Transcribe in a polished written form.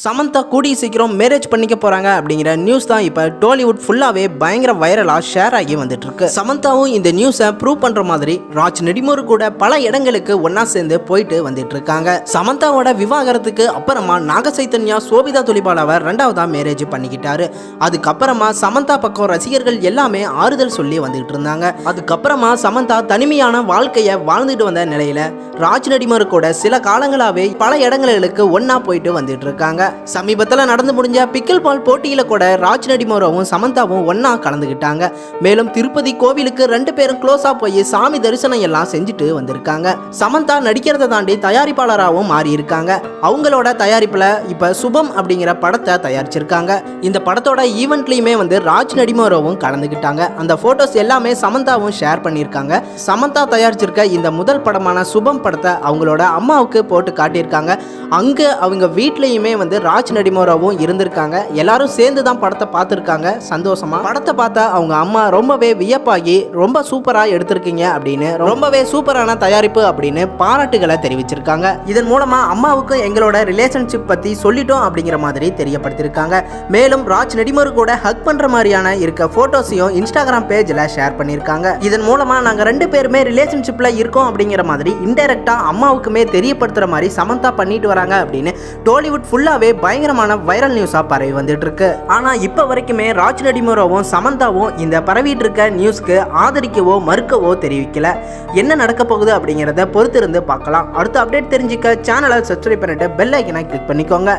சமந்தா கூடிய சீக்கிரம் மேரேஜ் பண்ணிக்க போறாங்க அப்படிங்கிற நியூஸ் தான் இப்போ டாலிவுட் ஃபுல்லாவே பயங்கர வைரலா ஷேர் ஆகி வந்துட்டு இருக்கு. சமந்தாவும் இந்த நியூஸை ப்ரூவ் பண்ற மாதிரி ராஜ் நடிமூர் கூட பல இடங்களுக்கு ஒன்னா சேர்ந்து போயிட்டு வந்துட்டு இருக்காங்க. சமந்தாவோட விவாகரத்துக்கு அப்புறமா நாக சைத்தன்யா சோபிதா துலிபாலாவை ரெண்டாவதா மேரேஜ் பண்ணிக்கிட்டாரு. அதுக்கப்புறமா சமந்தா பக்கம் ரசிகர்கள் எல்லாமே ஆறுதல் சொல்லி வந்துட்டு இருந்தாங்க. அதுக்கப்புறமா சமந்தா தனிமையான வாழ்க்கையை வாழ்ந்துட்டு வந்த நிலையில ராஜ் நடிமூர் கூட சில காலங்களாவே பல இடங்களுக்கு ஒன்னா போயிட்டு வந்துட்டு இருக்காங்க. சமீபத்தில் நடந்து முடிஞ்ச பிக்கில் பால் போட்டியில கூட ராஜ் நடிமூரவும் சமந்தாவும் ஒன்னா கலந்துகிட்டாங்க. மேலும் திருப்பதி கோவிலுக்கு ரெண்டு பேரும் க்ளோஸா போய் சாமி தரிசனம் எல்லாம் செஞ்சுட்டு வந்திருக்காங்க. சமந்தா நடிக்கிறத தாண்டி தயாரிப்பாளராகவும் மாறி இருக்காங்க. அவங்களோட தயாரிப்புல இப்ப சுபம் அப்படிங்கிற படத்தை தயாரிச்சிருக்காங்க. இந்த படத்தோட ஈவெண்ட்லயுமே ராஜ் நடிமூரவும் கலந்துகிட்டாங்க. அந்த போட்டோஸ் எல்லாமே சமந்தாவும் ஷேர் பண்ணியிருக்காங்க. சமந்தா தயாரிச்சிருக்க இந்த முதல் படமான சுபம் படத்தை அவங்களோட அம்மாவுக்கு போட்டு காட்டியிருக்காங்க. அங்க அவங்க வீட்லயுமே ராஜ் நடிமூரவும் இருந்திருக்காங்க. எல்லாரும் சேர்ந்து தான் படத்தை பார்த்துருக்காங்க. சந்தோஷமா படத்தை பார்த்தா அவங்க அம்மா ரொம்பவே வியப்பாகி ரொம்ப சூப்பரா எடுத்திருக்கீங்க அப்படின்னு, ரொம்பவே சூப்பரான தயாரிப்பு அப்படின்னு பாராட்டுகளை தெரிவிச்சிருக்காங்க. இதன் மூலமா அம்மாவுக்கு எங்களோட ரிலேஷன்ஷிப் பத்தி சொல்லிட்டோம் அப்படிங்கிற மாதிரி தெரியப்படுத்திருக்காங்க. மேலும் ராஜ் நடிமூர் கூட ஹக் பண்ற மாதிரியான இருக்க போட்டோஸையும் இன்ஸ்டாகிராம் பேஜ்ல ஷேர் பண்ணியிருக்காங்க. இதன் மூலமா நாங்க ரெண்டு பேருமே ரிலேஷன்ஷிப்ல இருக்கோம் அப்படிங்கிற மாதிரி இன்டைரக்டா அம்மாவுக்குமே தெரியப்படுத்துற மாதிரி சமந்தா பண்ணிட்டு வராங்க அப்படின்னு டாலிவுட் ஃபுல்லாவே பயங்கரமான வைரல் நியூஸா பரவி வந்துட்டு இருக்கு. ஆனா இப்ப வரைக்குமே ராஜ் நடிமூரவும் சமந்தாவும் இந்த பரவிட்டு இருக்க நியூஸ்க்கு ஆதரிக்கவோ மறுக்கவோ தெரிவிக்கல. என்ன நடக்க போகுது அப்படிங்கிறத பொறுத்திருந்து பார்க்கலாம். அடுத்த அப்டேட் தெரிஞ்சுக்க சேனலை சப்ஸ்கிரைப் பண்ணிட்டு பெல் ஐக்கனை கிளிக் பண்ணிக்கோங்க.